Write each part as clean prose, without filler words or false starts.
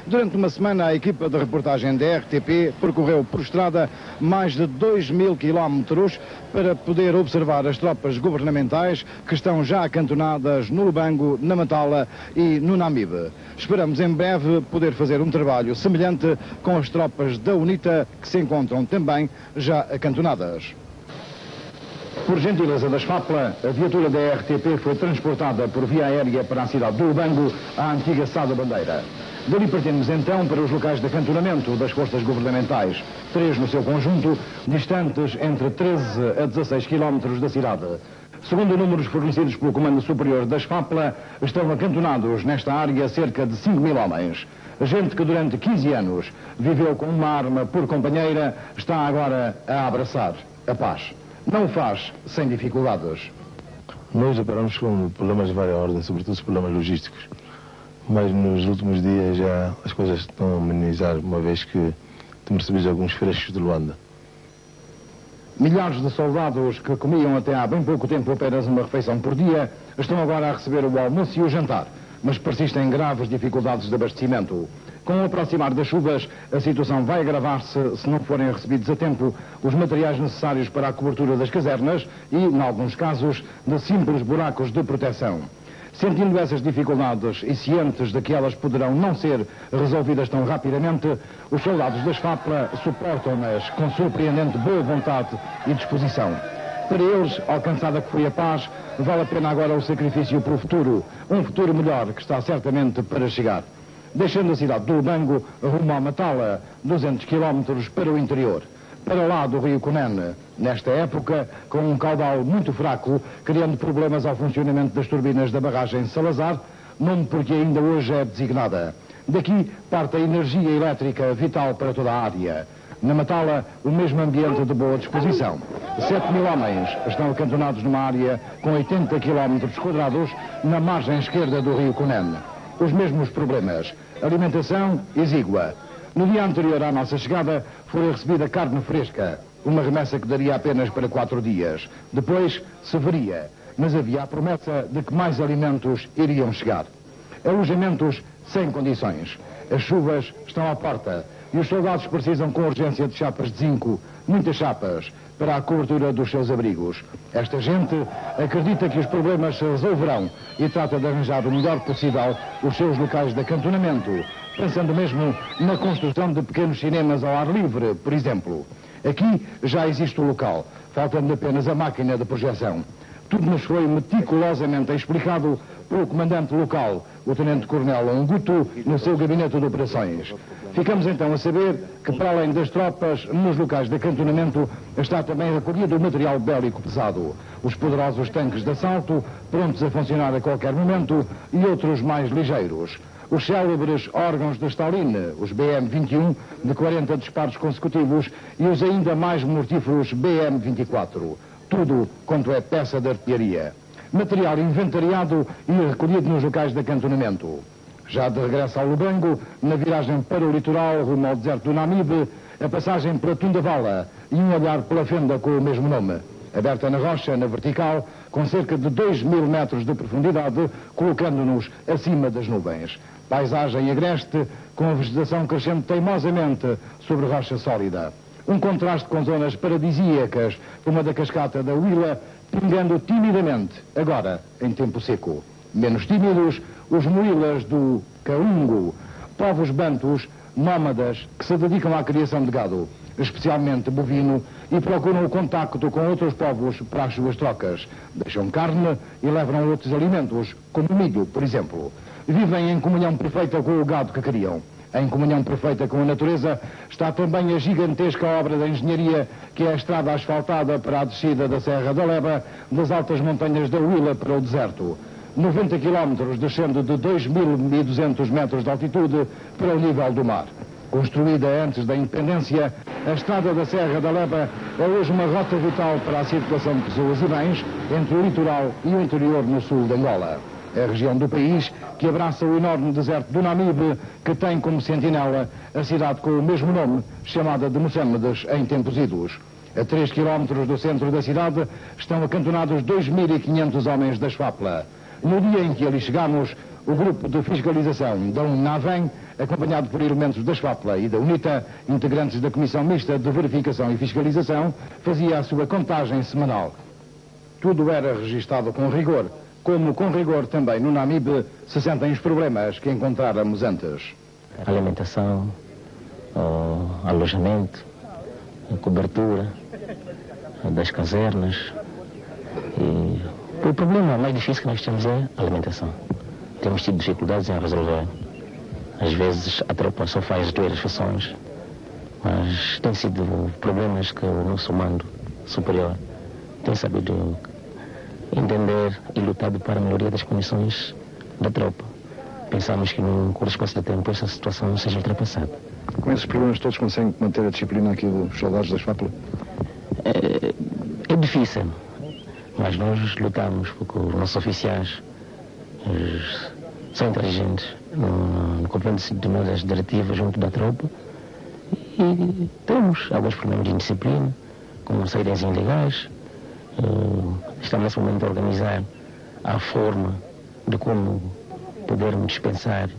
Durante uma semana, a equipa de reportagem da RTP percorreu por estrada mais de 2.000 quilómetros para poder observar as tropas governamentais que estão já acantonadas no Lubango, na Matala e no Namibe. Esperamos em breve poder fazer um trabalho semelhante com as tropas da UNITA que se encontram também já acantonadas. Por gentileza da FAPLA, a viatura da RTP foi transportada por via aérea para a cidade do Lubango, à antiga Sá da Bandeira. Dali partimos então para os locais de acantonamento das forças governamentais, 3 no seu conjunto, distantes entre 13 a 16 quilómetros da cidade. Segundo números fornecidos pelo Comando Superior das FAPLA, estão acantonados nesta área cerca de 5.000 homens. Gente que durante 15 anos viveu com uma arma por companheira está agora a abraçar a paz. Não o faz sem dificuldades. Nós deparamos com problemas de várias ordens, sobretudo os problemas logísticos. Mas nos últimos dias já as coisas estão a amenizar, uma vez que temos recebido alguns frescos de Luanda. Milhares de soldados que comiam até há bem pouco tempo apenas uma refeição por dia estão agora a receber o almoço e o jantar, mas persistem graves dificuldades de abastecimento. Com o aproximar das chuvas, a situação vai agravar-se se não forem recebidos a tempo os materiais necessários para a cobertura das casernas e, em alguns casos, de simples buracos de proteção. Sentindo essas dificuldades e cientes de que elas poderão não ser resolvidas tão rapidamente, os soldados das FAPLA suportam-nas com surpreendente boa vontade e disposição. Para eles, alcançada que foi a paz, vale a pena agora o sacrifício para o futuro, um futuro melhor que está certamente para chegar. Deixando a cidade do Lubango, rumo à Matala, 200 quilómetros para o interior. Para lá do rio Cunene, nesta época, com um caudal muito fraco, criando problemas ao funcionamento das turbinas da barragem Salazar, nome porque ainda hoje é designada. Daqui parte a energia elétrica vital para toda a área. Na Matala, o mesmo ambiente de boa disposição. 7.000 homens estão acantonados numa área com 80 quilómetros quadrados na margem esquerda do rio Cunene. Os mesmos problemas. Alimentação exígua. No dia anterior à nossa chegada, foi recebida carne fresca, uma remessa que daria apenas para 4 dias. Depois se veria, mas havia a promessa de que mais alimentos iriam chegar. Alojamentos sem condições. As chuvas estão à porta e os soldados precisam com urgência de chapas de zinco, muitas chapas, para a cobertura dos seus abrigos. Esta gente acredita que os problemas se resolverão e trata de arranjar o melhor possível os seus locais de acantonamento, pensando mesmo na construção de pequenos cinemas ao ar livre, por exemplo. Aqui já existe o local, faltando apenas a máquina de projeção. Tudo nos foi meticulosamente explicado pelo comandante local, o Tenente-Coronel Onguto, no seu gabinete de operações. Ficamos então a saber que, para além das tropas, nos locais de acantonamento está também recolhido o material bélico pesado. Os poderosos tanques de assalto, prontos a funcionar a qualquer momento, e outros mais ligeiros. Os célebres órgãos de Stalin, os BM-21, de 40 disparos consecutivos, e os ainda mais mortíferos BM-24. Tudo quanto é peça de artilharia. Material inventariado e recolhido nos locais de acantonamento. Já de regresso ao Lubango, na viragem para o litoral, rumo ao deserto do Namibe, a passagem pela Tundavala e um olhar pela fenda com o mesmo nome. Aberta na rocha, na vertical, com cerca de 2.000 metros de profundidade, colocando-nos acima das nuvens. Paisagem agreste, com a vegetação crescendo teimosamente sobre rocha sólida. Um contraste com zonas paradisíacas, como a da cascata da Huila, pingando timidamente, agora em tempo seco. Menos tímidos, os moilas do Kaungo, povos bantus nómadas que se dedicam à criação de gado, especialmente bovino, e procuram o contacto com outros povos para as suas trocas. Deixam carne e levam outros alimentos, como milho, por exemplo. Vivem em comunhão perfeita com o gado que criam. Em comunhão perfeita com a natureza está também a gigantesca obra da engenharia que é a estrada asfaltada para a descida da Serra da Leba, das altas montanhas da Huila para o deserto. 90 quilómetros descendo de 2.200 metros de altitude para o nível do mar. Construída antes da independência, a estrada da Serra da Leba é hoje uma rota vital para a circulação de pessoas e bens entre o litoral e o interior no sul de Angola. A região do país que abraça o enorme deserto do Namibe, que tem como sentinela a cidade com o mesmo nome, chamada de Moçambique em tempos idos. A 3 quilómetros do centro da cidade estão acantonados 2.500 homens das FAPLA. No dia em que ali chegamos, O grupo de fiscalização da UNAVEM, acompanhado por elementos da SFAPLA e da UNITA, integrantes da Comissão Mista de Verificação e Fiscalização, fazia a sua contagem semanal. Tudo era registado com rigor, como com rigor também no NAMIB se sentem os problemas que encontráramos antes. Alimentação, alojamento, cobertura das casernas. E o problema mais difícil que nós temos é a alimentação. Temos tido dificuldades em resolver. Às vezes a tropa só faz 2 refeições, mas tem sido problemas que o nosso mando superior tem sabido entender e lutado para a melhoria das condições da tropa. Pensamos que num curto espaço de tempo essa situação seja ultrapassada. Com esses problemas todos conseguem manter a disciplina aqui dos soldados da SFAPLA? É difícil, mas nós lutamos porque os nossos oficiais são inteligentes no cumprimento de todas as diretivas junto da tropa e temos alguns problemas de indisciplina, como saídas ilegais. Estamos nesse momento a organizar a forma de como podermos dispensar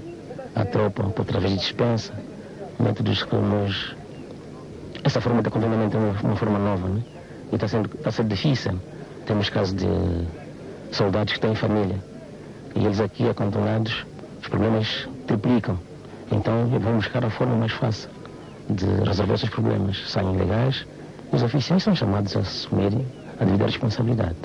a tropa por através de dispensa, métodos que nós... Essa forma de contentamento é uma forma nova, né? E está sendo difícil. Temos casos de soldados que têm família e eles aqui acantonados, os problemas triplicam. Então vamos buscar a forma mais fácil de resolver esses problemas. Saem ilegais, os oficiais são chamados a assumirem a devida responsabilidade.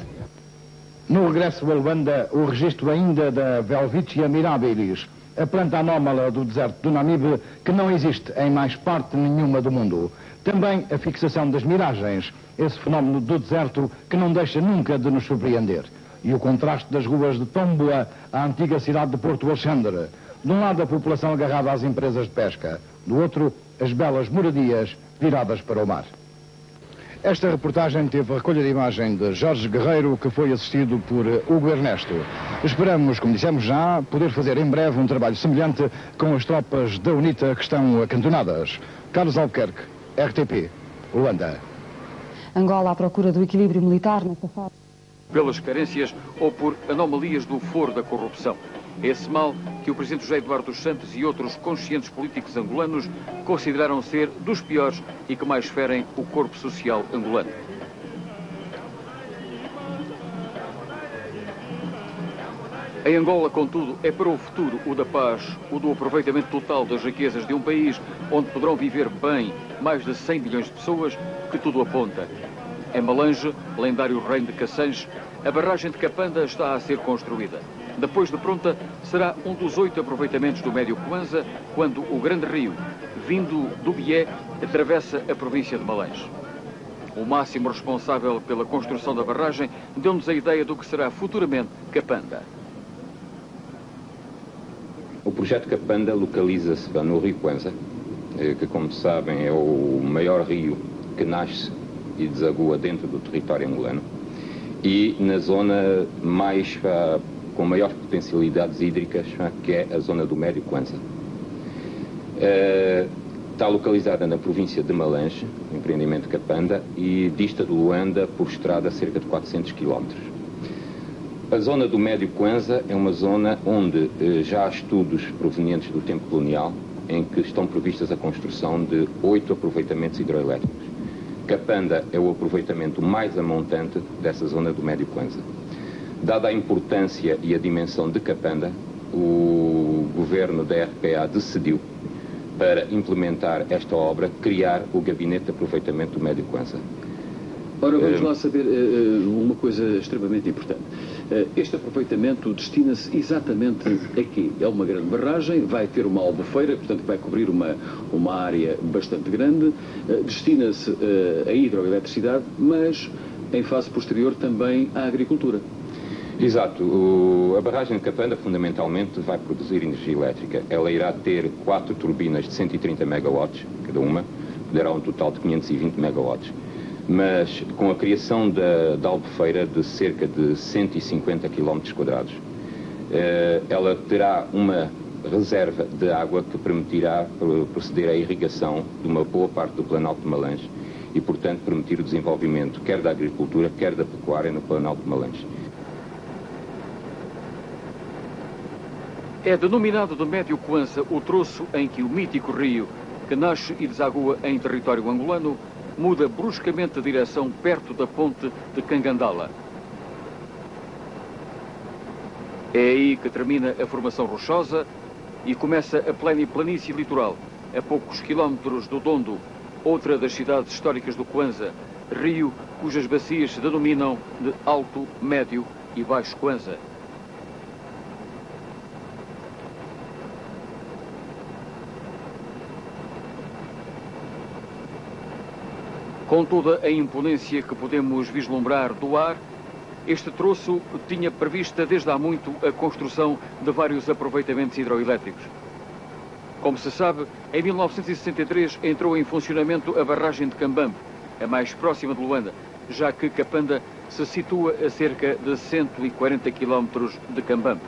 No regresso a Luanda, o registro ainda da Welwitschia mirabilis, a planta anómala do deserto do Namibe, que não existe em mais parte nenhuma do mundo. Também a fixação das miragens, esse fenómeno do deserto que não deixa nunca de nos surpreender. E o contraste das ruas de Tomboa, a antiga cidade de Porto Alexandre. De um lado a população agarrada às empresas de pesca, do outro as belas moradias viradas para o mar. Esta reportagem teve a recolha de imagem de Jorge Guerreiro, que foi assistido por Hugo Ernesto. Esperamos, como dissemos já, poder fazer em breve um trabalho semelhante com as tropas da UNITA que estão acantonadas. Carlos Albuquerque, RTP, Luanda. Angola à procura do equilíbrio militar nesta fase. Pelas carências ou por anomalias do foro da corrupção. Esse mal que o presidente José Eduardo dos Santos e outros conscientes políticos angolanos consideraram ser dos piores e que mais ferem o corpo social angolano. Em Angola, contudo, é para o futuro o da paz, o do aproveitamento total das riquezas de um país onde poderão viver bem mais de 100 milhões de pessoas, que tudo aponta. Em Malange, lendário reino de Cassange, a barragem de Capanda está a ser construída. Depois de pronta, será um dos 8 aproveitamentos do Médio Kwanza, quando o grande rio, vindo do Bié, atravessa a província de Malange. O máximo responsável pela construção da barragem deu-nos a ideia do que será futuramente Capanda. O projeto Capanda localiza-se no rio Kwanza, que, como sabem, é o maior rio que nasce e desagua dentro do território angolano, e na zona com maiores potencialidades hídricas, que é a zona do Médio Kwanza. Está localizada na província de Malange, no empreendimento Capanda, e dista de Luanda por estrada cerca de 400 km. A zona do Médio Kwanza é uma zona onde já há estudos provenientes do tempo colonial, em que estão previstas a construção de 8 aproveitamentos hidroelétricos. Capanda é o aproveitamento mais amontante dessa zona do Médio Kwanza. Dada a importância e a dimensão de Capanda, o governo da RPA decidiu, para implementar esta obra, criar o Gabinete de Aproveitamento do Médio Kwanza. Ora, vamos lá saber uma coisa extremamente importante. Este aproveitamento destina-se exatamente a quê? É uma grande barragem, vai ter uma albufeira, portanto vai cobrir uma área bastante grande, destina-se à hidroeletricidade, mas em fase posterior também à agricultura. Exato. A barragem de Capanda fundamentalmente vai produzir energia elétrica. Ela irá ter 4 turbinas de 130 megawatts cada uma, dará um total de 520 megawatts. Mas com a criação da albufeira de cerca de 150 km quadrados, ela terá uma reserva de água que permitirá proceder à irrigação de uma boa parte do Planalto de Malange e, portanto, permitir o desenvolvimento quer da agricultura, quer da pecuária no Planalto de Malange. É denominado de Médio Kwanza o troço em que o mítico rio, que nasce e desagua em território angolano, muda bruscamente de direção perto da ponte de Cangandala. É aí que termina a formação rochosa e começa a planície litoral, a poucos quilómetros do Dondo, outra das cidades históricas do Kwanza, rio cujas bacias se denominam de Alto, Médio e Baixo Kwanza. Com toda a imponência que podemos vislumbrar do ar, este troço tinha prevista desde há muito a construção de vários aproveitamentos hidroelétricos. Como se sabe, em 1963 entrou em funcionamento a barragem de Cambambe, a mais próxima de Luanda, já que Kapanda se situa a cerca de 140 km de Cambambe.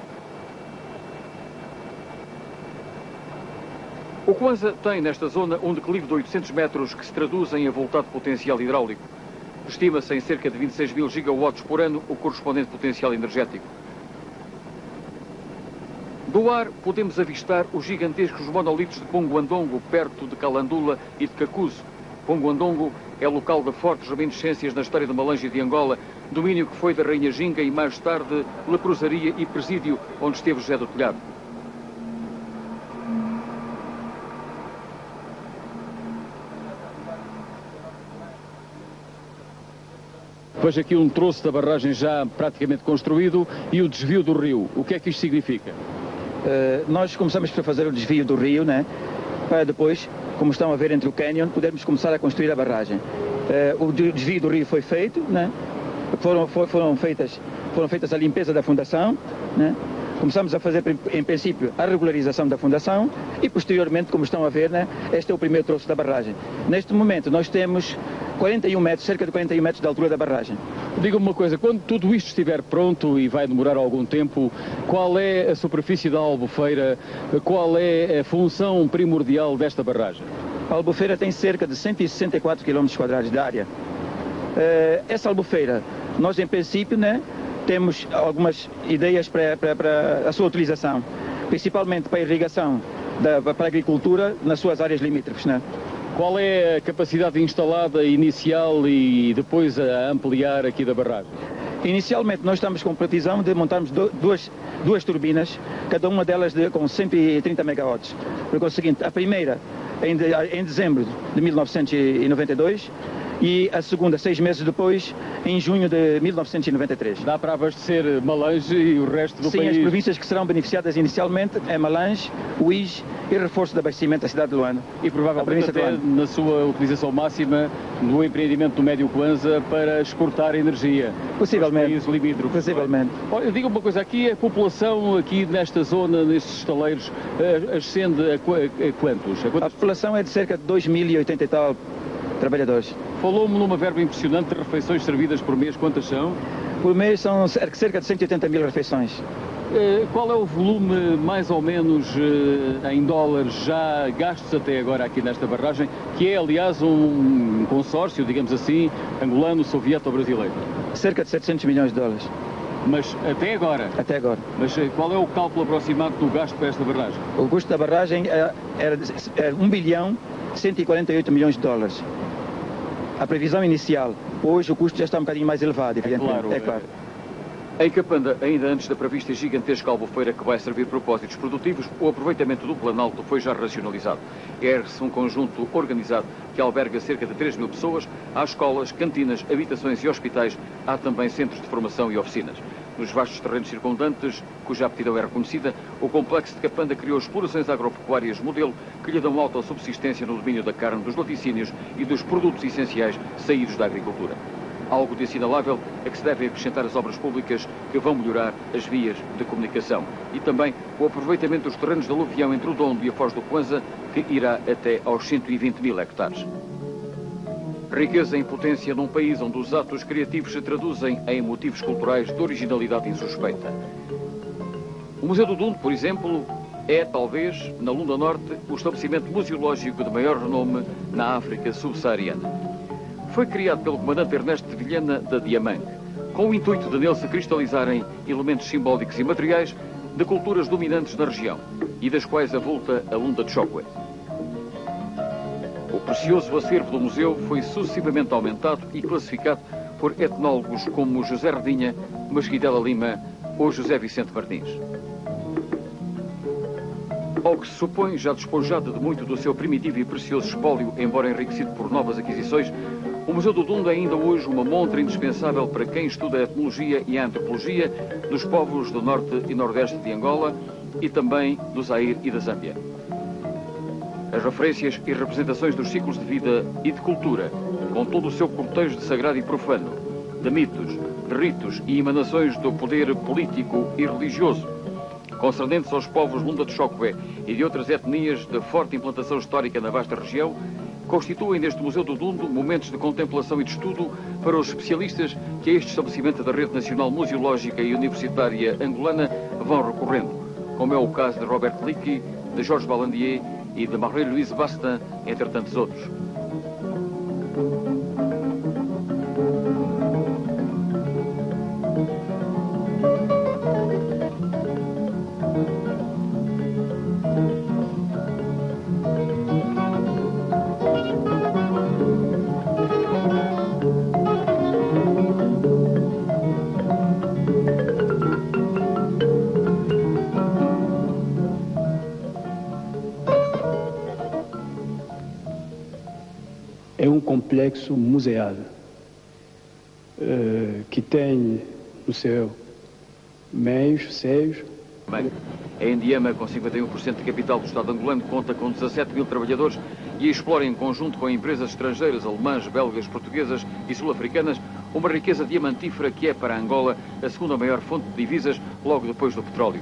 O Kwanza tem nesta zona um declive de 800 metros que se traduz em avultado potencial hidráulico. Estima-se em cerca de 26 mil gigawatts por ano o correspondente potencial energético. Do ar podemos avistar os gigantescos monolitos de Ponguandongo, perto de Calandula e de Cacuzo. Ponguandongo é local de fortes reminiscências na história de Malange e de Angola, domínio que foi da Rainha Ginga e mais tarde leprosaria e presídio, onde esteve José do Telhado. Veja aqui um troço da barragem já praticamente construído e o desvio do rio. O que é que isto significa? Nós começamos por fazer o desvio do rio, né? Para depois, como estão a ver entre o cânion, podermos começar a construir a barragem. O desvio do rio foi feito, né? Foram feitas a limpeza da fundação, né? Começamos a fazer, em princípio, a regularização da fundação e, posteriormente, como estão a ver, né? Este é o primeiro troço da barragem. Neste momento, nós temos 41 metros, cerca de 41 metros de altura da barragem. Diga-me uma coisa, quando tudo isto estiver pronto e vai demorar algum tempo, qual é a superfície da Albufeira, qual é a função primordial desta barragem? A Albufeira tem cerca de 164 km² de área. Essa Albufeira, nós em princípio, né, temos algumas ideias para a sua utilização, principalmente para a irrigação, para a agricultura nas suas áreas limítrofes, né? Qual é a capacidade instalada inicial e depois a ampliar aqui da barragem? Inicialmente nós estamos com previsão de montarmos duas turbinas, cada uma delas com 130 megawatts. Porque é o seguinte, a primeira em dezembro de 1992 e a segunda 6 meses depois, em junho de 1993. Dá para abastecer Malange e o resto do país? Sim, as províncias que serão beneficiadas inicialmente é Malange, Uís e reforço de abastecimento da cidade de Luanda. E provavelmente até na sua utilização máxima no empreendimento do Médio Kwanza para exportar energia. Possivelmente. Países limítrofes. Possivelmente. Olha, diga uma coisa, aqui a população aqui nesta zona, nestes estaleiros, ascende a quantos? A população é de cerca de 2.080 e tal trabalhadores. Falou-me numa verba impressionante de refeições servidas por mês. Quantas são? Por mês são cerca de 180 mil refeições. Qual é o volume, mais ou menos, em dólares, já gastos até agora aqui nesta barragem, que é, aliás, um consórcio, digamos assim, angolano, soviético-brasileiro? Cerca de 700 milhões de dólares. Mas até agora? Até agora. Mas qual é o cálculo aproximado do gasto para esta barragem? O custo da barragem era 1 bilhão 148 milhões de dólares. A previsão inicial. Hoje o custo já está um bocadinho mais elevado, evidentemente. É claro. Em Kapanda, ainda antes da prevista gigantesca albufeira que vai servir propósitos produtivos, o aproveitamento do Planalto foi já racionalizado. Ergue-se um conjunto organizado que alberga cerca de 3 mil pessoas. Há escolas, cantinas, habitações e hospitais. Há também centros de formação e oficinas. Nos vastos terrenos circundantes, cuja aptidão é reconhecida, o complexo de Kapanda criou explorações agropecuárias modelo que lhe dão autossubsistência no domínio da carne, dos laticínios e dos produtos essenciais saídos da agricultura. Algo de assinalável é que se devem acrescentar as obras públicas que vão melhorar as vias de comunicação e também o aproveitamento dos terrenos de aluvião entre o Dondo e a Foz do Kwanza, que irá até aos 120 mil hectares. Riqueza em potência num país onde os atos criativos se traduzem em motivos culturais de originalidade insuspeita. O Museu do Dondo, por exemplo, é, talvez, na Lunda Norte, o estabelecimento museológico de maior renome na África subsaariana. Foi criado pelo comandante Ernesto de Vilhena da Diamangue, com o intuito de nele se cristalizarem elementos simbólicos e materiais de culturas dominantes na região e das quais avulta a Lunda de Chocwe. O precioso acervo do museu foi sucessivamente aumentado e classificado por etnólogos como José Redinha, Mesquidela Lima ou José Vicente Martins. Ao que se supõe, já despojado de muito do seu primitivo e precioso espólio, embora enriquecido por novas aquisições, o Museu do Dunda é ainda hoje uma montra indispensável para quem estuda a etnologia e a antropologia dos povos do norte e nordeste de Angola e também do Zaire e da Zâmbia. As referências e representações dos ciclos de vida e de cultura, com todo o seu cortejo de sagrado e profano, de mitos, de ritos e emanações do poder político e religioso, concernentes aos povos Lunda de Chocwe e de outras etnias de forte implantação histórica na vasta região, constituem neste Museu do Dundo momentos de contemplação e de estudo para os especialistas que a este estabelecimento da Rede Nacional Museológica e Universitária Angolana vão recorrendo, como é o caso de Robert Leakey, de Georges Ballandier e de Marie-Louise Bastin, entre tantos outros. É um complexo museal que tem no seu meios, seios. A Endiama, com 51% de capital do Estado angolano, conta com 17 mil trabalhadores e explora em conjunto com empresas estrangeiras, alemãs, belgas, portuguesas e sul-africanas, uma riqueza diamantífera que é para Angola a segunda maior fonte de divisas, logo depois do petróleo.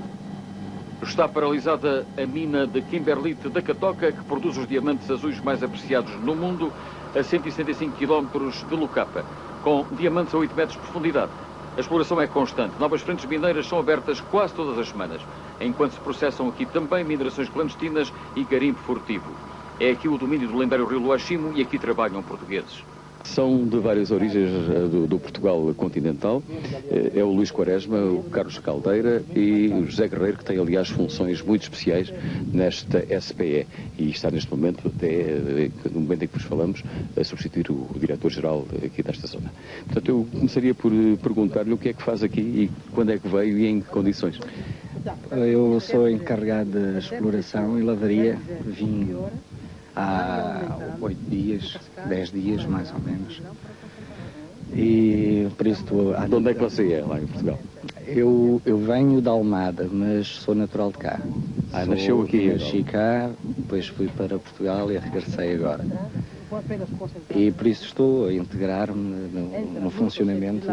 Está paralisada a mina de Kimberlite da Catoca, que produz os diamantes azuis mais apreciados no mundo, a 175 km de Lucapa, com diamantes a 8 metros de profundidade. A exploração é constante. Novas frentes mineiras são abertas quase todas as semanas, enquanto se processam aqui também minerações clandestinas e garimpo furtivo. É aqui o domínio do lendário rio Luachimo e aqui trabalham portugueses. São de várias origens do Portugal continental. É o Luís Quaresma, o Carlos Caldeira e o José Guerreiro, que tem, aliás, funções muito especiais nesta SPE. E está neste momento, até no momento em que vos falamos, a substituir o diretor-geral aqui desta zona. Portanto, eu começaria por perguntar-lhe o que é que faz aqui e quando é que veio e em que condições. Eu sou encarregado de exploração e lavaria. Vim há 8 dias, 10 dias mais ou menos. E por isso estou... De onde é que você é lá em Portugal? Eu venho da Almada, mas sou natural de cá. Nasceu aqui? Nasci cá, depois fui para Portugal e regressei agora. E por isso estou a integrar-me no funcionamento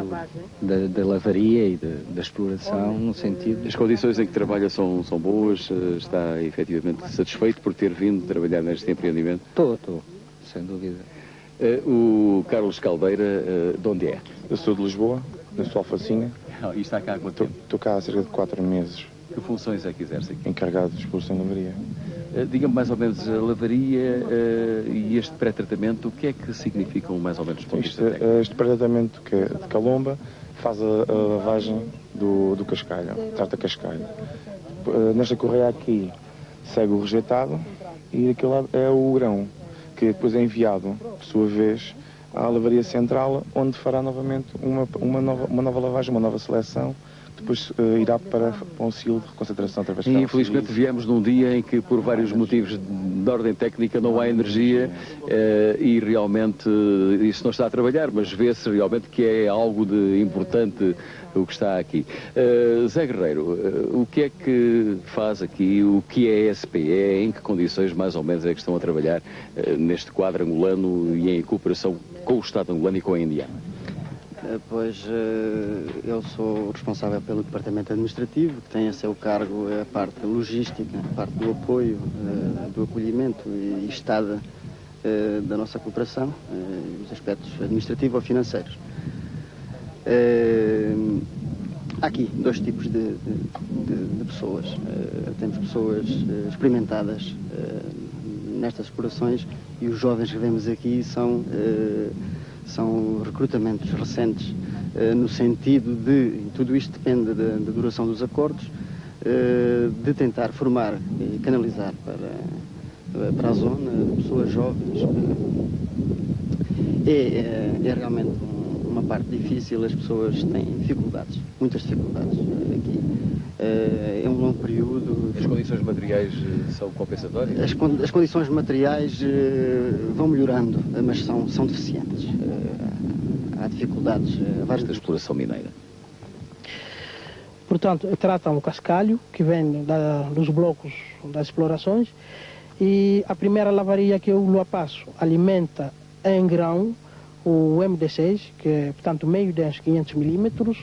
da lavaria e da exploração, no sentido... As condições em que trabalha são boas? Está efetivamente satisfeito por ter vindo trabalhar neste empreendimento? Estou, sem dúvida. O Carlos Caldeira, de onde é? Eu sou de Lisboa, sou alfacinha. E está cá há quanto tempo? Estou cá há cerca de 4 meses. Que funções é que exerce aqui? Encarregado de exploração de lavaria. Diga-me mais ou menos a lavaria e este pré-tratamento, o que é que significam mais ou menos do ponto de vista técnico? Este pré-tratamento que é de calomba faz a lavagem do cascalho, trata cascalho. Nesta correia aqui segue o rejeitado e aquele lado é o grão, que depois é enviado, por sua vez, à lavaria central, onde fará novamente uma nova lavagem, uma nova seleção, depois irá para um ciclo de concentração através de E infelizmente viemos num dia em que, por vários motivos de ordem técnica, não há energia e realmente isso não está a trabalhar, mas vê-se realmente que é algo de importante o que está aqui. Zé Guerreiro, o que é que faz aqui, o que é SPE, em que condições mais ou menos é que estão a trabalhar neste quadro angolano e em cooperação com o Estado angolano e com a Indiana? Pois eu sou responsável pelo departamento administrativo, que tem a seu cargo a parte logística, a parte do apoio, do acolhimento e estada da nossa cooperação, os aspectos administrativos ou financeiros. Há aqui 2 tipos de pessoas. Temos pessoas experimentadas nestas explorações e os jovens que vemos aqui são recrutamentos recentes, no sentido de, tudo isto depende da duração dos acordos, de tentar formar e canalizar para a zona pessoas jovens. É realmente uma parte difícil, as pessoas têm dificuldades, muitas dificuldades aqui. É um longo período. As condições materiais são compensatórias? As condições materiais vão melhorando, mas são deficientes. Há dificuldades. Esta exploração mineira. Portanto, tratam o cascalho, que vem dos blocos das explorações, e a primeira lavaria que eu lhe passo alimenta em grão o MD6, que é, portanto, meio denso 500 milímetros,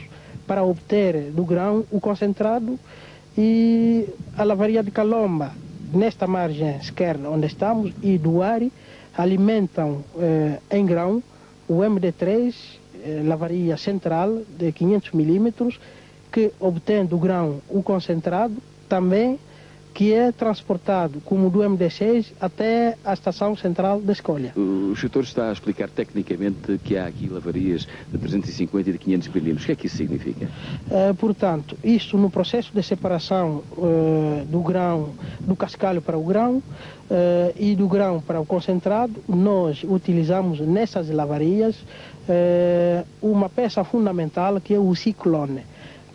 para obter do grão o concentrado, e a lavaria de Calomba, nesta margem esquerda onde estamos, e do Ari, alimentam em grão o MD3, lavaria central de 500 milímetros, que obtém do grão o concentrado, também que é transportado como do MD6 até a estação central da Escolha. O instrutor está a explicar tecnicamente que há aqui lavarias de 350 e de 500 milímetros. O que é que isso significa? Portanto, isto no processo de separação do grão, do cascalho para o grão e do grão para o concentrado, nós utilizamos nessas lavarias uma peça fundamental que é o ciclone.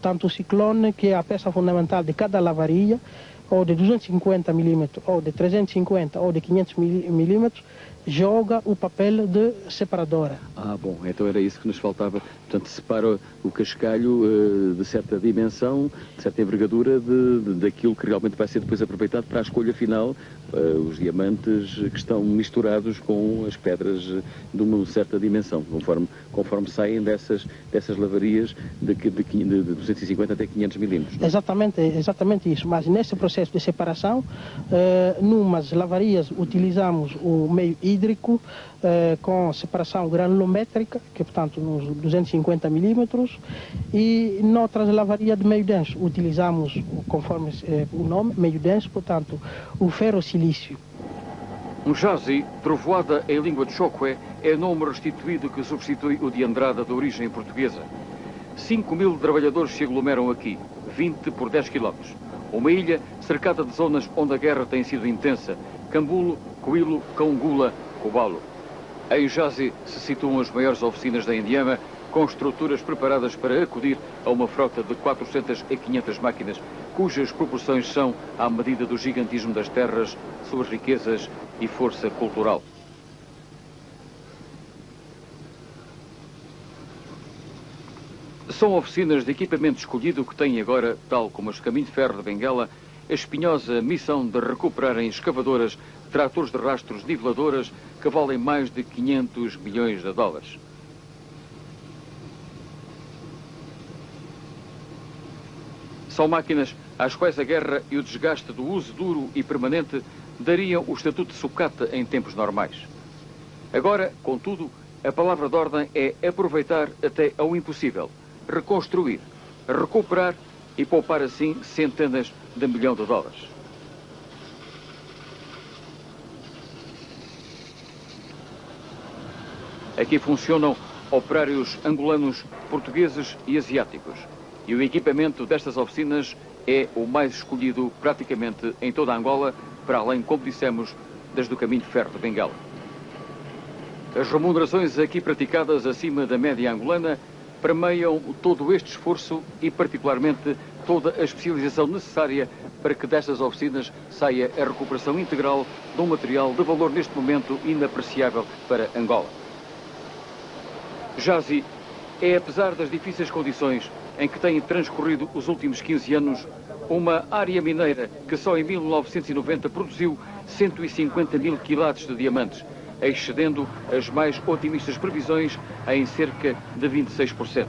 Tanto o ciclone, que é a peça fundamental de cada lavaria, ou de 250 milímetros, ou de 350, ou de 500 milímetros, joga o papel de separadora. Ah, bom, então era isso que nos faltava. Portanto, separa o cascalho de certa dimensão, de certa envergadura, daquilo que realmente vai ser depois aproveitado para a escolha final, os diamantes que estão misturados com as pedras de uma certa dimensão, conforme saem dessas lavarias de 250 até 500 milímetros. Exatamente isso, mas nesse processo de separação, numas lavarias utilizamos o meio hídrico com separação granulométrica, que é, portanto, nos 250 milímetros, e noutras lavarias de meio denso utilizamos, conforme o nome, meio denso, portanto, o ferro-silício. Um jazi, trovoada em língua de Chokwe, é nome restituído que substitui o de Andrada de origem portuguesa. 5.000 trabalhadores se aglomeram aqui, 20 por 10 km. Uma ilha cercada de zonas onde a guerra tem sido intensa: Cambulo, Coilo, Caungula, Cobalo. Em Jazi se situam as maiores oficinas da Indiama, com estruturas preparadas para acudir a uma frota de 400 a 500 máquinas, cujas proporções são à medida do gigantismo das terras, suas riquezas e força cultural. São oficinas de equipamento escolhido que têm agora, tal como os Caminho de Ferro de Benguela, a espinhosa missão de recuperarem escavadoras, tratores de rastros, niveladoras, que valem mais de 500 milhões de dólares. São máquinas às quais a guerra e o desgaste do uso duro e permanente dariam o estatuto de sucata em tempos normais. Agora, contudo, a palavra de ordem é aproveitar até ao impossível, reconstruir, recuperar e poupar assim centenas de milhões de dólares. Aqui funcionam operários angolanos, portugueses e asiáticos. E o equipamento destas oficinas é o mais escolhido praticamente em toda a Angola, para além, como dissemos, das do Caminho de Ferro de Benguela. As remunerações aqui praticadas acima da média angolana permeiam todo este esforço e, particularmente, toda a especialização necessária para que destas oficinas saia a recuperação integral de um material de valor neste momento inapreciável para Angola. Jazi é, apesar das difíceis condições em que têm transcorrido os últimos 15 anos, uma área mineira que só em 1990 produziu 150 mil quilates de diamantes, excedendo as mais otimistas previsões em cerca de 26%.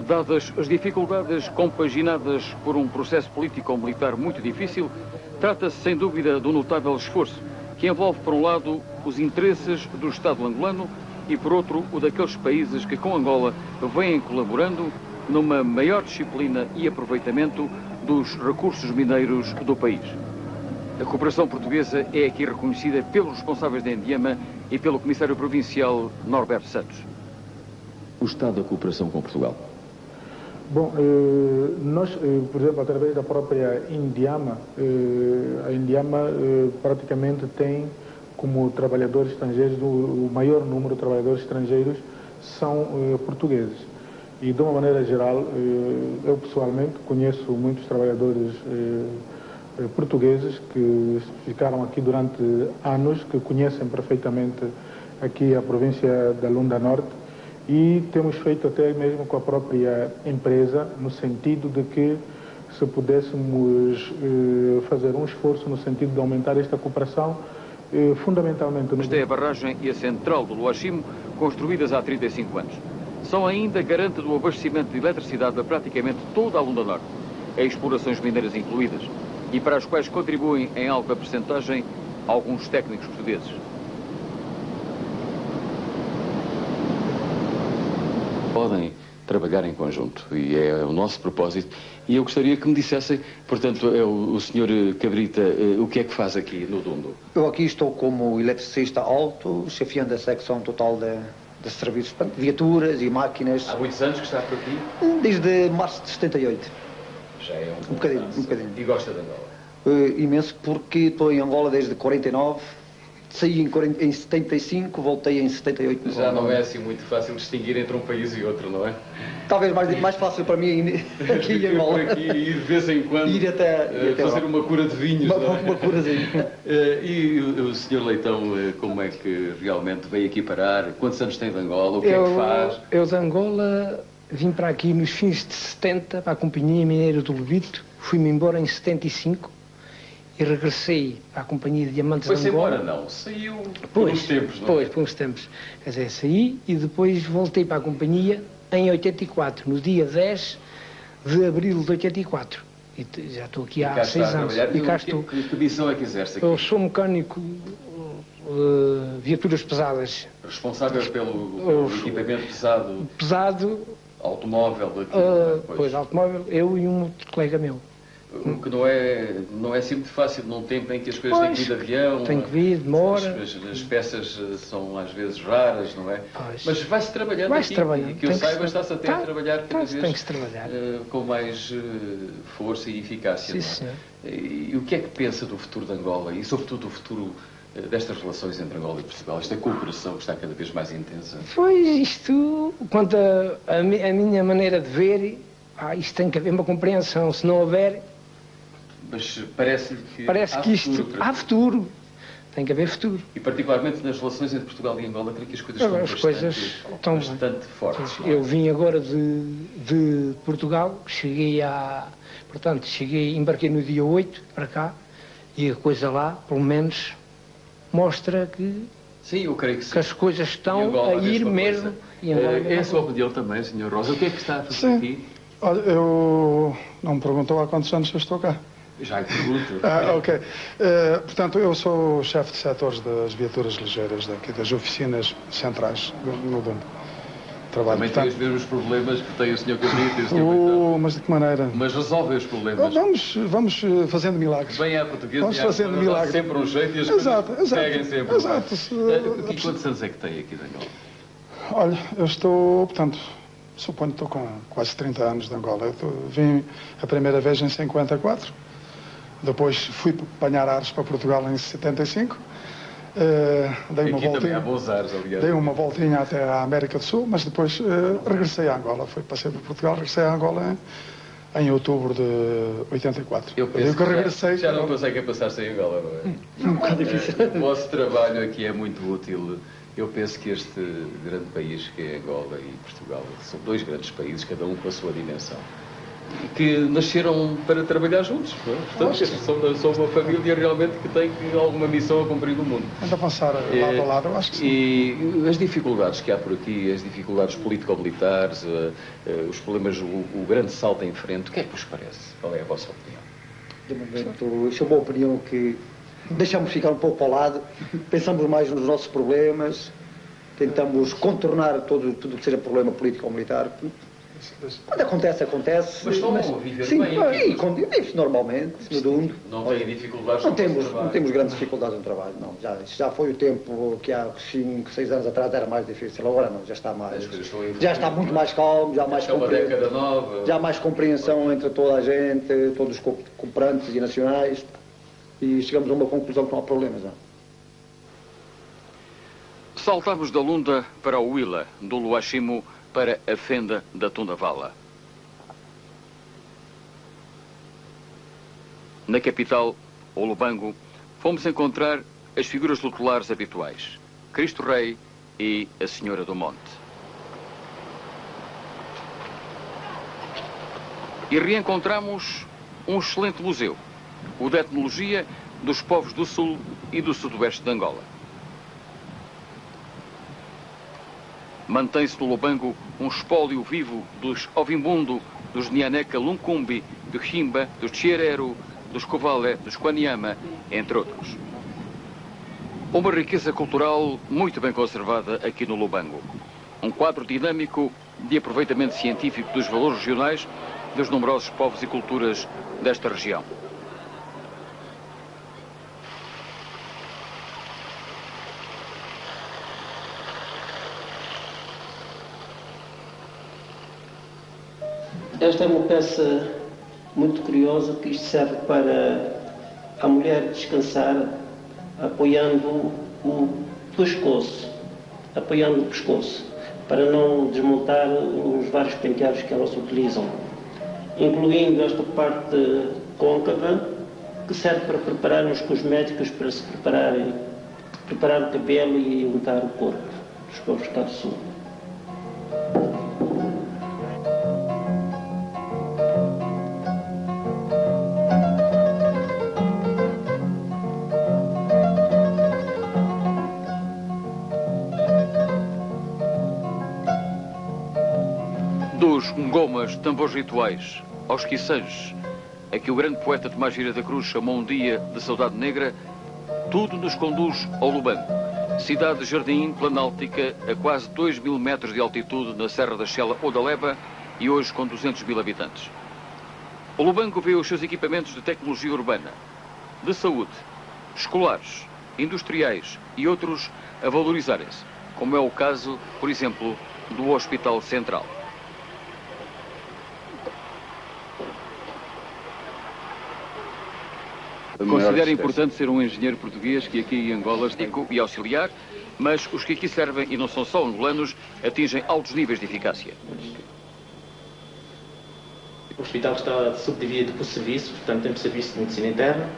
Dadas as dificuldades compaginadas por um processo político-militar muito difícil, trata-se sem dúvida de um notável esforço que envolve, por um lado, os interesses do Estado angolano e, por outro, o daqueles países que com Angola vêm colaborando numa maior disciplina e aproveitamento dos recursos mineiros do país. A cooperação portuguesa é aqui reconhecida pelos responsáveis da Indiama e pelo Comissário Provincial Norberto Santos. O estado da cooperação com Portugal? Bom, nós, por exemplo, através da própria Indiama, a Indiama praticamente tem como trabalhadores estrangeiros, o maior número de trabalhadores estrangeiros são portugueses. E de uma maneira geral, eu pessoalmente conheço muitos trabalhadores portugueses que ficaram aqui durante anos, que conhecem perfeitamente aqui a província da Lunda Norte, e temos feito até mesmo com a própria empresa, no sentido de que se pudéssemos fazer um esforço no sentido de aumentar esta cooperação, fundamentalmente... Esta é a barragem e a central do Luachimo, construídas há 35 anos. São ainda garante do abastecimento de eletricidade a praticamente toda a Lunda Norte, a explorações mineiras incluídas, e para as quais contribuem em alta percentagem alguns técnicos portugueses. Podem trabalhar em conjunto e é o nosso propósito. E eu gostaria que me dissessem, portanto, o Sr. Cabrita, o que é que faz aqui no Dundo? Eu aqui estou como eletricista alto, chefiando a secção total de serviços, portanto, viaturas e máquinas. Há muitos anos que está por aqui? Desde março de 78. Já é um bocadinho. E gosta de Angola? Imenso, porque estou em Angola desde 49. Saí em 75, voltei em 78. Já não é assim muito fácil distinguir entre um país e outro, não é? Talvez mais fácil para mim aqui em Angola. Por aqui, ir de vez em quando, ir até fazer uma cura de vinhos, não é? Uma curazinha. E o Sr. Leitão, como é que realmente veio aqui parar? Quantos anos tem de Angola? O que é que faz? Eu de Angola vim para aqui nos fins de 70, para a Companhia Mineira do Lubito. Fui-me embora em 75. E regressei à Companhia de Diamantes de Angola. Foi-se embora, não? Saiu por uns tempos, não é? Pois, por uns tempos. Quer dizer, saí e depois voltei para a Companhia em 84, no dia 10 de abril de 84. E já estou aqui há 6 anos. E cá estou. Que missão é que exerce aqui? Eu sou mecânico de viaturas pesadas. Responsável pelo equipamento pesado? Pesado. Automóvel aqui? Pois, automóvel, eu e um outro colega meu. O que não é sempre fácil num tempo em que as coisas têm que vir de avião. Tem que vir, demora. As peças são às vezes raras, não é? Pois. Mas vai-se trabalhando aqui. E que eu saiba, está-se até a trabalhar cada vez tem que se trabalhar. Com mais força e eficácia. Sim, não é? E o que é que pensa do futuro de Angola e, sobretudo, do futuro destas relações entre Angola e Portugal? Esta cooperação que está cada vez mais intensa. Pois, isto, quanto a minha maneira de ver, isto tem que haver uma compreensão. Se não houver... Mas parece-lhe que isto há futuro. Tem que haver futuro. E particularmente nas relações entre Portugal e Angola, creio que as coisas estão bastante fortes. Eu vim agora de Portugal, embarquei no dia 8 para cá, e a coisa lá, pelo menos, mostra que, sim, eu creio que as coisas estão a ir mesmo. E é a sua opinião também, Sr. Rosa. O que é que está a fazer aqui? Olha, eu não me perguntou há quantos anos eu estou cá. Já lhe pergunto. Ok. Portanto, eu sou o chefe de setores das viaturas ligeiras daqui, das oficinas centrais no Dundo. Também tem os mesmos problemas que tem o Sr. Cabrita e o Sr. Leitão. Mas de que maneira? Mas resolvem os problemas. Vamos fazendo milagres. Bem à portuguesa, vamos fazendo milagres. Sempre um jeito e as coisas seguem sempre. Exato. E quantos anos é que tem aqui de Angola? Olha, eu estou, portanto, suponho que estou com quase 30 anos de Angola. Vim a primeira vez em 54. Depois fui apanhar ares para Portugal em 75. Dei uma voltinha. Há bons ares, aliás. Dei uma voltinha até à América do Sul, mas depois regressei a Angola. Passei por Portugal, regressei a Angola em outubro de 84. Eu penso que regressei. Já não conseguem passar sem Angola, não é? Um bocado difícil. O vosso trabalho aqui é muito útil. Eu penso que este grande país que é Angola e Portugal são dois grandes países, cada um com a sua dimensão, que nasceram para trabalhar juntos. Não é? Portanto, são uma família realmente que tem alguma missão a cumprir no mundo. Ainda avançar lado a lado, eu acho que sim. E as dificuldades que há por aqui, as dificuldades político-militares, os problemas, o grande salto em frente, o que é que vos parece? Qual é a vossa opinião? De momento, isso é uma opinião que deixamos ficar um pouco para o lado, pensamos mais nos nossos problemas, tentamos contornar tudo que seja problema político ou militar. Quando acontece, acontece. Mas estão a viver sim, bem. E vive normalmente, no Dundo. Não têm dificuldades não temos grandes dificuldades no trabalho, não. Já foi o tempo que há 5, 6 anos atrás era mais difícil. Agora não, já está muito mais calmo, já mais uma década nova. Já há mais compreensão entre toda a gente, todos os cooperantes e nacionais. E chegamos a uma conclusão que não há problemas, não. Saltamos da Lunda para o Huila, do Luashimo para a fenda da Tundavala. Na capital, o Lubango, fomos encontrar as figuras tutelares habituais, Cristo Rei e a Senhora do Monte. E reencontramos um excelente museu, o de etnologia dos povos do sul e do sudoeste de Angola. Mantém-se no Lubango um espólio vivo dos Ovimbundo, dos Nhaneca Luncumbi, do Chimba, dos Tchierero, dos Covale, dos Quaniama, entre outros. Uma riqueza cultural muito bem conservada aqui no Lubango. Um quadro dinâmico de aproveitamento científico dos valores regionais dos numerosos povos e culturas desta região. Esta é uma peça muito curiosa, que isto serve para a mulher descansar apoiando o pescoço, para não desmontar os vários penteados que elas utilizam, incluindo esta parte côncava, que serve para preparar os cosméticos, para se preparar o cabelo e untar o corpo dos povos cá do sul. Dos ngomas, tambores rituais, aos quiçanges, a que o grande poeta Tomás Vieira da Cruz chamou um dia de saudade negra, tudo nos conduz ao Lubango, cidade de jardim planáltica a quase 2.000 metros de altitude na Serra da Xela ou da Leba e hoje com 200.000 habitantes. O Lubango vê os seus equipamentos de tecnologia urbana, de saúde, escolares, industriais e outros a valorizarem-se, como é o caso, por exemplo, do Hospital Central. Considera importante ser um engenheiro português que aqui em Angola e auxiliar, mas os que aqui servem, e não são só angolanos, atingem altos níveis de eficácia. O hospital está subdividido por serviços, portanto temos serviço de medicina interna,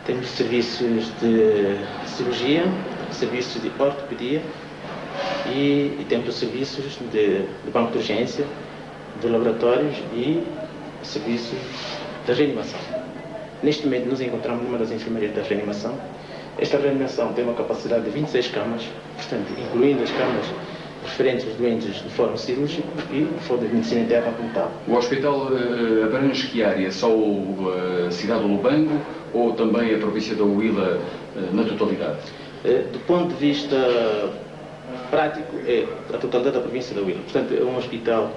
temos serviços de cirurgia, serviços de ortopedia e temos os serviços de banco de urgência, de laboratórios e serviços de reanimação. Neste momento nos encontramos numa das enfermarias da reanimação. Esta reanimação tem uma capacidade de 26 camas, portanto, incluindo as camas referentes aos doentes de forma cirúrgica e de forma de medicina interna como tal. O hospital abrange que área? Só a cidade do Lubango ou também a província da Huila na totalidade? Do ponto de vista prático, é a totalidade da província da Huila. Portanto, é um hospital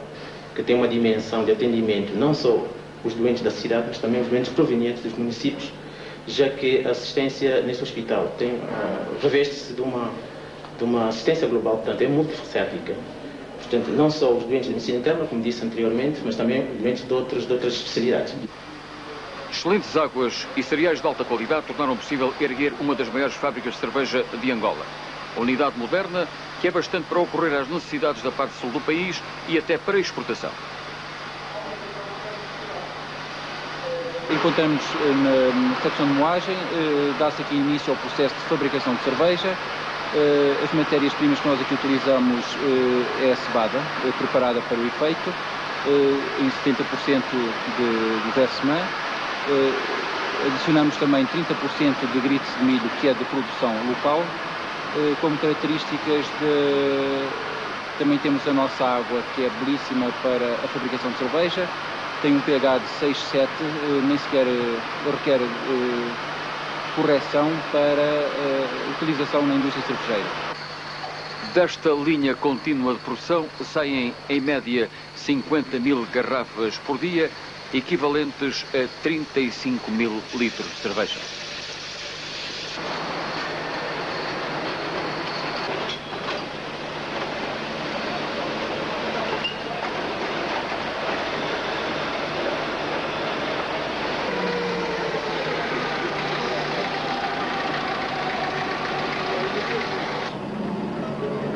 que tem uma dimensão de atendimento não só os doentes da cidade, mas também os doentes provenientes dos municípios, já que a assistência neste hospital reveste-se de uma assistência global, portanto é multifacética. Portanto, não só os doentes de medicina interna, como disse anteriormente, mas também os doentes de outras especialidades. Excelentes águas e cereais de alta qualidade tornaram possível erguer uma das maiores fábricas de cerveja de Angola. Unidade moderna que é bastante para ocorrer às necessidades da parte sul do país e até para exportação. Encontramos na secção de moagem, dá-se aqui início ao processo de fabricação de cerveja. As matérias-primas que nós aqui utilizamos é a cevada, preparada para o efeito, em 70% de versemã. Adicionamos também 30% de grites de milho, que é de produção local. Como características, também temos a nossa água, que é belíssima para a fabricação de cerveja. Tem um pH de 6,7, nem sequer requer correção para utilização na indústria cervejeira. Desta linha contínua de produção saem, em média, 50 mil garrafas por dia, equivalentes a 35 mil litros de cerveja.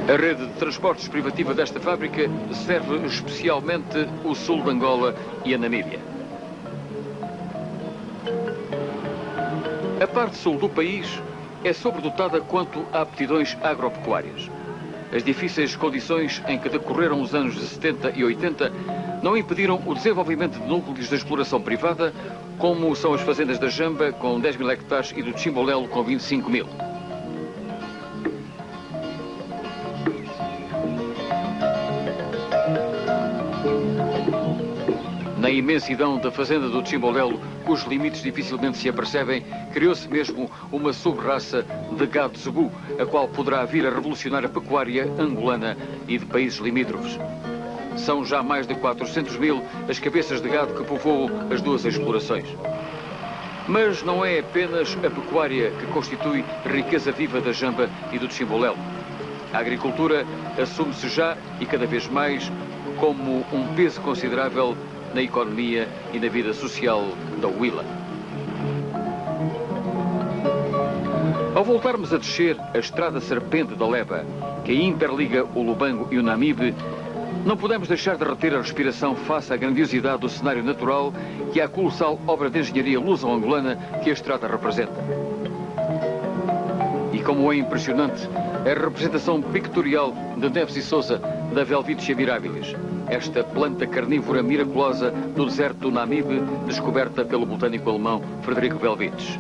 A rede de transportes privativa desta fábrica serve especialmente o sul de Angola e a Namíbia. A parte sul do país é sobredotada quanto a aptidões agropecuárias. As difíceis condições em que decorreram os anos de 70 e 80 não impediram o desenvolvimento de núcleos de exploração privada, como são as fazendas da Jamba, com 10 mil hectares, e do Chimbolelo, com 25 mil. Na imensidão da fazenda do Chimbolelo, cujos limites dificilmente se apercebem, criou-se mesmo uma sub-raça de gado zebu, a qual poderá vir a revolucionar a pecuária angolana e de países limítrofes. São já mais de 400 mil as cabeças de gado que povoam as duas explorações. Mas não é apenas a pecuária que constitui riqueza viva da Jamba e do Chimbolelo. A agricultura assume-se já, e cada vez mais, como um peso considerável na economia e na vida social da Huila. Ao voltarmos a descer a estrada serpente da Leba, que interliga o Lubango e o Namibe, não podemos deixar de reter a respiração face à grandiosidade do cenário natural e à colossal obra de engenharia luso-angolana que a estrada representa. E como é impressionante a representação pictorial de Neves e Sousa da Welwitschia mirabilis, esta planta carnívora miraculosa do deserto do Namibe, descoberta pelo botânico alemão Frederico Welwitsch.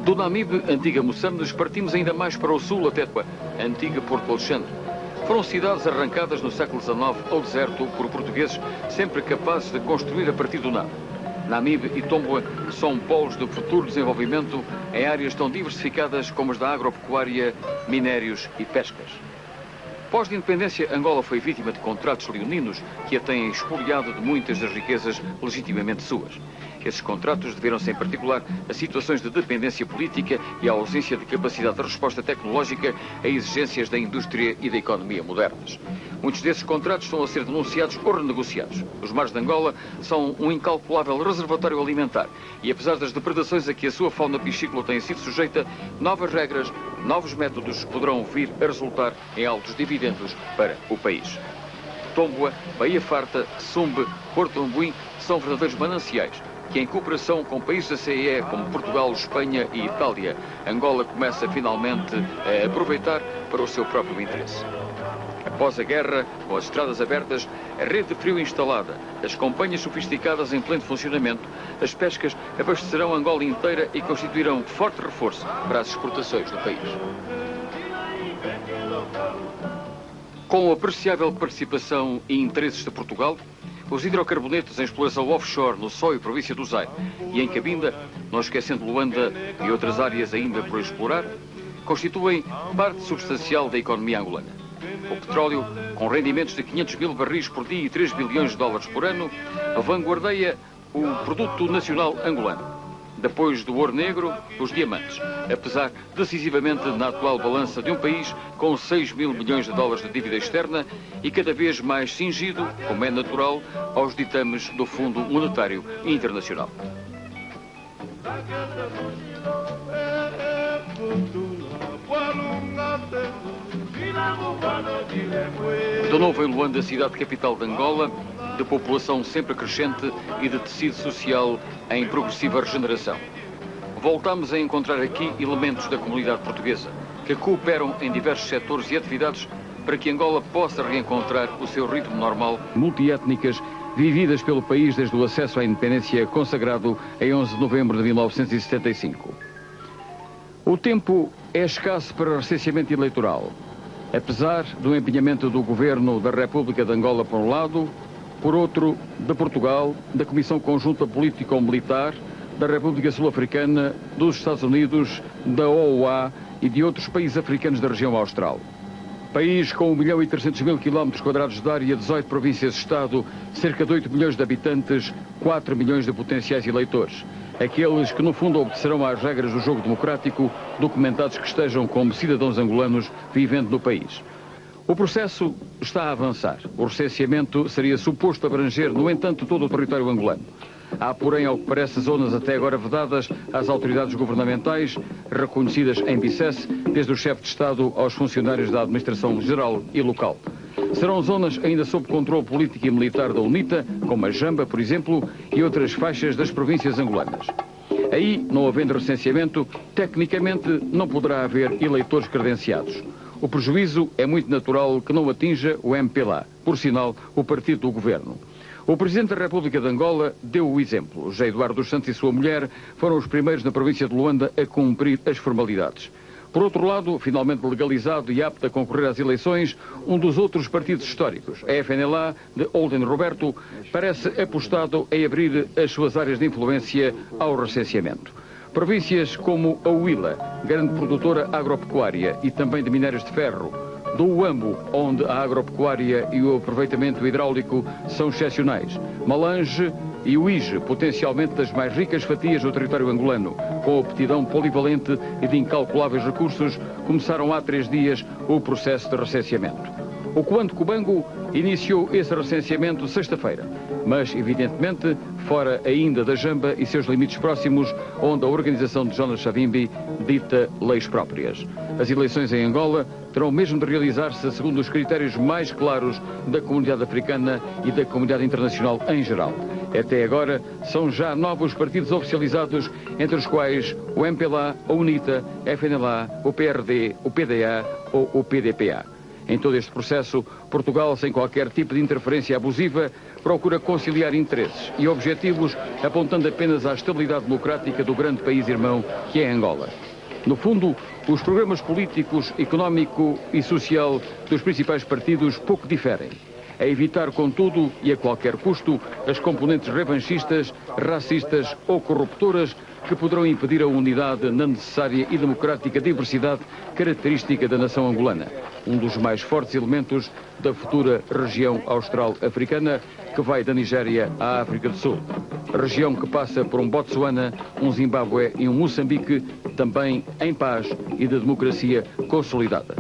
Do Namibe, antiga Moçambique, partimos ainda mais para o sul, até a antiga Porto Alexandre. Foram cidades arrancadas no século XIX ao deserto por portugueses, sempre capazes de construir a partir do nada. Namibe e Tombua são polos de futuro desenvolvimento em áreas tão diversificadas como as da agropecuária, minérios e pescas. Pós-independência, Angola foi vítima de contratos leoninos que a têm expoliado de muitas das riquezas legitimamente suas. Esses contratos deveram-se, em particular, a situações de dependência política e a ausência de capacidade de resposta tecnológica a exigências da indústria e da economia modernas. Muitos desses contratos estão a ser denunciados ou renegociados. Os mares de Angola são um incalculável reservatório alimentar e, apesar das depredações a que a sua fauna piscícola tem sido sujeita, novas regras, novos métodos poderão vir a resultar em altos dividendos para o país. Tombua, Baía Farta, Sumbe, Porto Ambuim são verdadeiros mananciais que, em cooperação com países da CEE como Portugal, Espanha e Itália, Angola começa finalmente a aproveitar para o seu próprio interesse. Após a guerra, com as estradas abertas, a rede de frio instalada, as companhias sofisticadas em pleno funcionamento, as pescas abastecerão Angola inteira e constituirão forte reforço para as exportações do país. Com a apreciável participação e interesses de Portugal, os hidrocarbonetos em exploração offshore no Só e província do Zaire e em Cabinda, não esquecendo Luanda e outras áreas ainda por explorar, constituem parte substancial da economia angolana. O petróleo, com rendimentos de 500 mil barris por dia e 3 bilhões de dólares por ano, vanguardeia o produto nacional angolano. Depois do ouro negro, os diamantes, apesar decisivamente na atual balança de um país com 6 mil milhões de dólares de dívida externa e cada vez mais cingido, como é natural, aos ditames do Fundo Monetário Internacional. De novo em Luanda, cidade capital de Angola, de população sempre crescente e de tecido social em progressiva regeneração. Voltamos a encontrar aqui elementos da comunidade portuguesa, que cooperam em diversos setores e atividades para que Angola possa reencontrar o seu ritmo normal, multiétnicas, vividas pelo país desde o acesso à independência consagrado em 11 de novembro de 1975. O tempo é escasso para recenseamento eleitoral, apesar do empenhamento do Governo da República de Angola por um lado, por outro, de Portugal, da Comissão Conjunta Político-Militar, da República Sul-Africana, dos Estados Unidos, da OUA e de outros países africanos da região austral. País com 1.300.000 km² de área, 18 províncias-estado, cerca de 8 milhões de habitantes, 4 milhões de potenciais eleitores. Aqueles que, no fundo, obedecerão às regras do jogo democrático, documentados que estejam como cidadãos angolanos vivendo no país. O processo está a avançar. O recenseamento seria suposto abranger, no entanto, todo o território angolano. Há, porém, ao que parece, zonas até agora vedadas às autoridades governamentais, reconhecidas em BICES, desde o chefe de Estado aos funcionários da administração geral e local. Serão zonas ainda sob controle político e militar da UNITA, como a Jamba, por exemplo, e outras faixas das províncias angolanas. Aí, não havendo recenseamento, tecnicamente não poderá haver eleitores credenciados. O prejuízo é muito natural que não atinja o MPLA, por sinal, o partido do governo. O Presidente da República de Angola deu o exemplo. José Eduardo dos Santos e sua mulher foram os primeiros na província de Luanda a cumprir as formalidades. Por outro lado, finalmente legalizado e apto a concorrer às eleições, um dos outros partidos históricos, a FNLA, de Olden Roberto, parece apostado em abrir as suas áreas de influência ao recenseamento. Províncias como a Huila, grande produtora agropecuária e também de minérios de ferro, do Uambo, onde a agropecuária e o aproveitamento hidráulico são excepcionais, Malange e o Ige, potencialmente das mais ricas fatias do território angolano, com aptidão polivalente e de incalculáveis recursos, começaram há 3 dias o processo de recenseamento. O Comando Cubango iniciou esse recenseamento sexta-feira, mas, evidentemente, fora ainda da Jamba e seus limites próximos, onde a organização de Jonas Savimbi dita leis próprias. As eleições em Angola terão mesmo de realizar-se segundo os critérios mais claros da comunidade africana e da comunidade internacional em geral. Até agora, são já 9 os partidos oficializados, entre os quais o MPLA, a UNITA, a FNLA, o PRD, o PDA ou o PDPA. Em todo este processo, Portugal, sem qualquer tipo de interferência abusiva, procura conciliar interesses e objetivos, apontando apenas à estabilidade democrática do grande país irmão que é Angola. No fundo, os programas políticos, económico e social dos principais partidos pouco diferem. A evitar, contudo, e a qualquer custo, as componentes revanchistas, racistas ou corruptoras que poderão impedir a unidade na necessária e democrática diversidade característica da nação angolana, um dos mais fortes elementos da futura região austral-africana que vai da Nigéria à África do Sul. Região que passa por um Botsuana, um Zimbábue e um Moçambique, também em paz e de democracia consolidada.